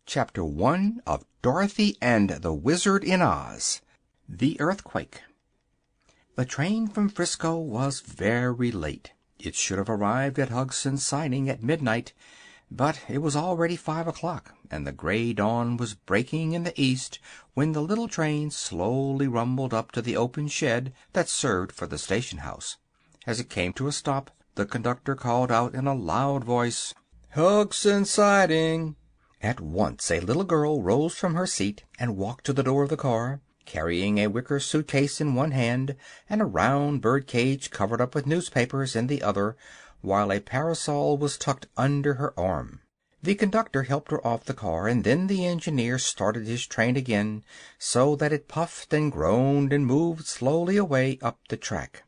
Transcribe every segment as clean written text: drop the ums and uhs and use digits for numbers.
Chapter 1 of Dorothy and the Wizard in Oz. The Earthquake. The train from Frisco was very late. It should have arrived at Hugson's Siding at midnight, but it was already 5 o'clock, and the gray dawn was breaking in the east when the little train slowly rumbled up to the open shed that served for the station house. As it came to a stop, the conductor called out in a loud voice, "Hugson's Siding!" At once a little girl rose from her seat and walked to the door of the car, carrying a wicker suitcase in one hand and a round bird cage covered up with newspapers in the other, while a parasol was tucked under her arm. The conductor helped her off the car, and then the engineer started his train again, so that it puffed and groaned and moved slowly away up the track.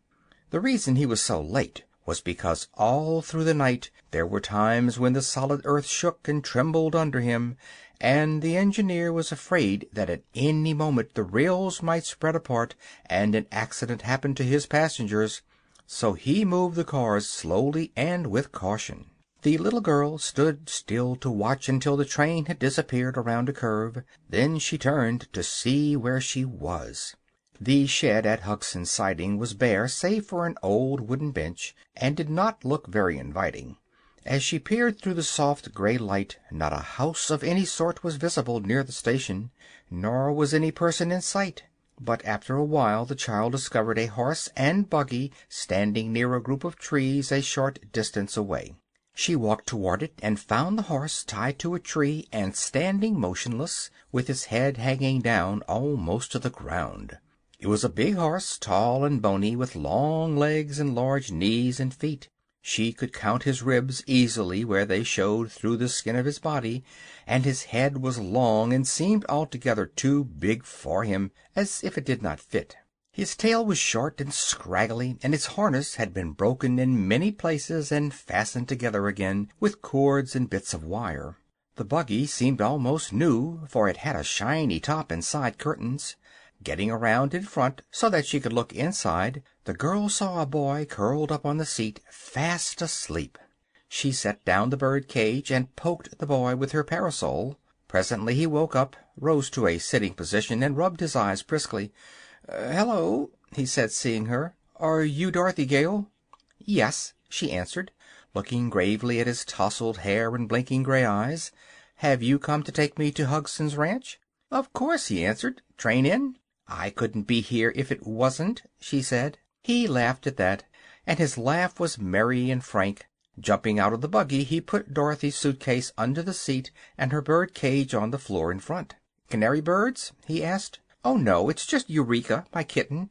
The reason he was so late was because all through the night there were times when the solid earth shook and trembled under him, and the engineer was afraid that at any moment the rails might spread apart and an accident happen to his passengers, so he moved the cars slowly and with caution. The little girl stood still to watch until the train had disappeared around a curve. Then she turned to see where she was. The shed at Hugson's Siding was bare save for an old wooden bench, and did not look very inviting. As she peered through the soft gray light, not a house of any sort was visible near the station, nor was any person in sight. But after a while the child discovered a horse and buggy standing near a group of trees a short distance away. She walked toward it and found the horse tied to a tree and standing motionless, with his head hanging down almost to the ground. It was a big horse, tall and bony, with long legs and large knees and feet. She could count his ribs easily where they showed through the skin of his body, and his head was long and seemed altogether too big for him, as if it did not fit. His tail was short and scraggly, and his harness had been broken in many places and fastened together again with cords and bits of wire. The buggy seemed almost new, for it had a shiny top and side curtains. Getting around in front so that she could look inside, the girl saw a boy curled up on the seat, fast asleep. She set down the bird cage and poked the boy with her parasol. Presently he woke up, rose to a sitting position, and rubbed his eyes briskly. "Hello," he said, seeing her. "Are you Dorothy Gale?" "Yes," she answered, looking gravely at his tousled hair and blinking gray eyes. "Have you come to take me to Hugson's ranch?" "Of course," he answered. "Train in?" "I couldn't be here if it wasn't," she said. He laughed at that, and his laugh was merry and frank. Jumping out of the buggy, he put Dorothy's suitcase under the seat and her bird cage on the floor in front. "Canary birds?" he asked. "Oh, no, it's just Eureka, my kitten.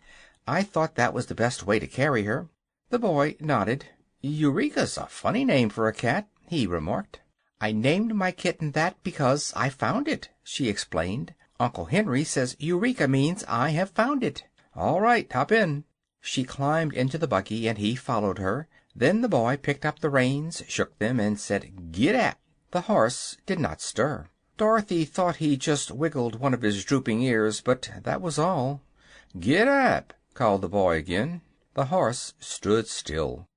I thought that was the best way to carry her." The boy nodded. "Eureka's a funny name for a cat," he remarked. "I named my kitten that because I found it," she explained. "Uncle Henry says Eureka means I have found it." "All right, hop in." She climbed into the buggy, and he followed her. Then the boy picked up the reins, shook them, and said, "Gid ap." The horse did not stir. Dorothy thought he just wiggled one of his drooping ears, but that was all. "Gid ap," called the boy again. The horse stood still.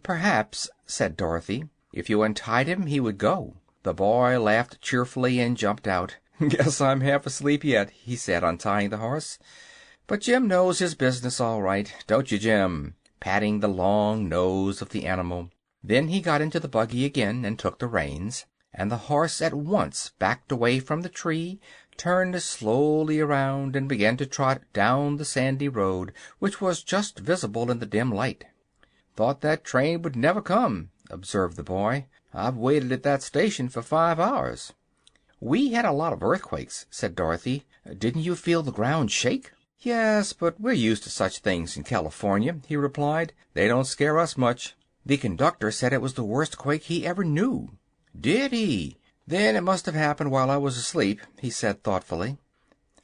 "Perhaps," said Dorothy, "if you untied him he would go." The boy laughed cheerfully and jumped out. "Guess I'm half asleep yet," he said, untying the horse. "But Jim knows his business all right, don't you, Jim?" patting the long nose of the animal. Then he got into the buggy again and took the reins, and the horse at once backed away from the tree, turned slowly around, and began to trot down the sandy road, which was just visible in the dim light. "Thought that train would never come," observed the boy. "I've waited at that station for 5 hours." "We had a lot of earthquakes," said Dorothy. "Didn't you feel the ground shake?" "Yes, but we're used to such things in California," he replied. "They don't scare us much." "The conductor said it was the worst quake he ever knew." "Did he? Then it must have happened while I was asleep," he said thoughtfully.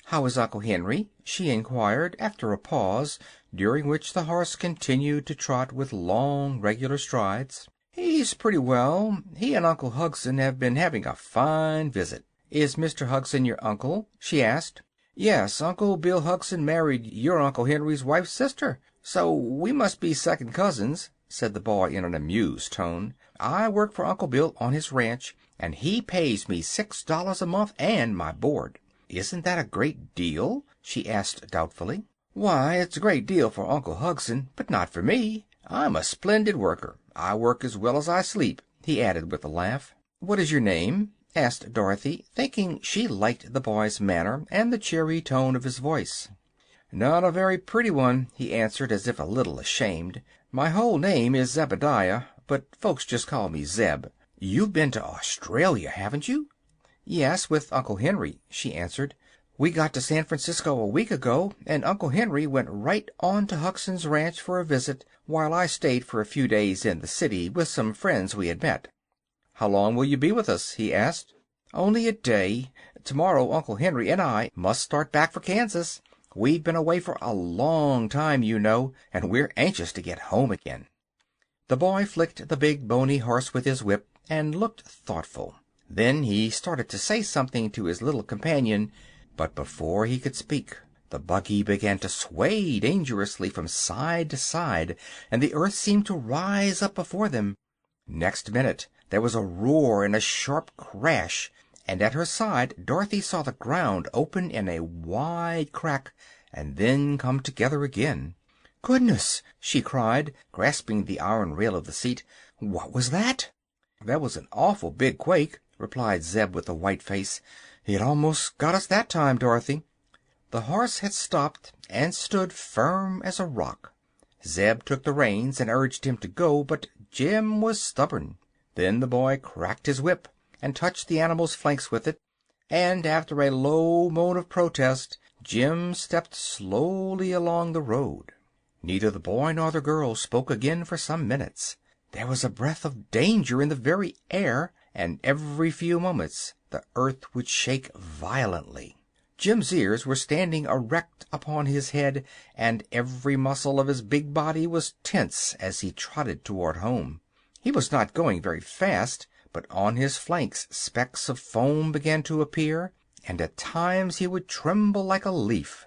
"How is Uncle Henry?" she inquired, after a pause, during which the horse continued to trot with long, regular strides. "He's pretty well. He and Uncle Hugson have been having a fine visit." "Is Mr. Hugson your uncle?" she asked. "Yes, Uncle Bill Hugson married your Uncle Henry's wife's sister, so we must be second cousins," said the boy in an amused tone. "I work for Uncle Bill on his ranch, and he pays me $6 a month and my board." "Isn't that a great deal?" she asked doubtfully. "Why, it's a great deal for Uncle Hugson, but not for me. I'm a splendid worker. I work as well as I sleep," he added with a laugh. "What is your name?" asked Dorothy, thinking she liked the boy's manner and the cheery tone of his voice. "Not a very pretty one," he answered, as if a little ashamed. "My whole name is Zebediah, but folks just call me Zeb. You've been to Australia, haven't you?" "Yes, with Uncle Henry," she answered. "We got to San Francisco a week ago, and Uncle Henry went right on to Hugson's Ranch for a visit, while I stayed for a few days in the city with some friends we had met." "How long will you be with us?" he asked. "Only a day. Tomorrow Uncle Henry and I must start back for Kansas. We've been away for a long time, you know, and we're anxious to get home again." The boy flicked the big bony horse with his whip and looked thoughtful. Then he started to say something to his little companion, but before he could speak the buggy began to sway dangerously from side to side, and the earth seemed to rise up before them. Next minute there was a roar and a sharp crash, and at her side Dorothy saw the ground open in a wide crack and then come together again. "Goodness!" she cried, grasping the iron rail of the seat. "What was that?" "That was an awful big quake," replied Zeb with a white face. "It almost got us that time, Dorothy." The horse had stopped and stood firm as a rock. Zeb took the reins and urged him to go, but Jim was stubborn. Then the boy cracked his whip and touched the animal's flanks with it, and after a low moan of protest Jim stepped slowly along the road. Neither the boy nor the girl spoke again for some minutes. There was a breath of danger in the very air, and every few moments the earth would shake violently. Jim's ears were standing erect upon his head, and every muscle of his big body was tense as he trotted toward home. He was not going very fast, but on his flanks specks of foam began to appear, and at times he would tremble like a leaf.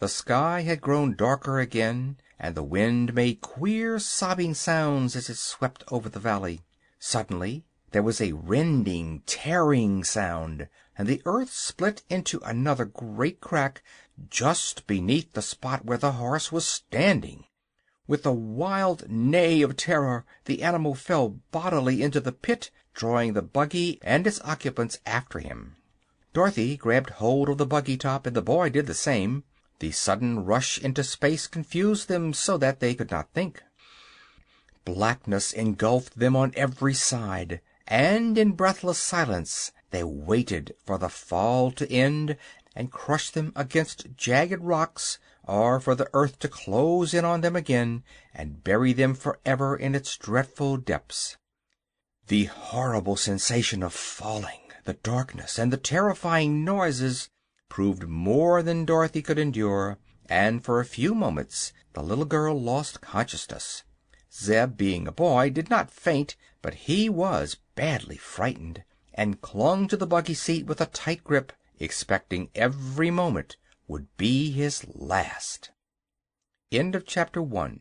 The sky had grown darker again, and the wind made queer sobbing sounds as it swept over the valley. Suddenly there was a rending, tearing sound, and the earth split into another great crack just beneath the spot where the horse was standing. With a wild neigh of terror the animal fell bodily into the pit, drawing the buggy and its occupants after him. Dorothy grabbed hold of the buggy top, and the boy did the same. The sudden rush into space confused them so that they could not think. Blackness engulfed them on every side, and in breathless silence they waited for the fall to end and crush them against jagged rocks, or for the earth to close in on them again and bury them forever in its dreadful depths. The horrible sensation of falling, the darkness, and the terrifying noises proved more than Dorothy could endure, and for a few moments the little girl lost consciousness. Zeb, being a boy, did not faint, but he was badly frightened, and clung to the buggy seat with a tight grip, expecting every moment would be his last. End of Chapter 1.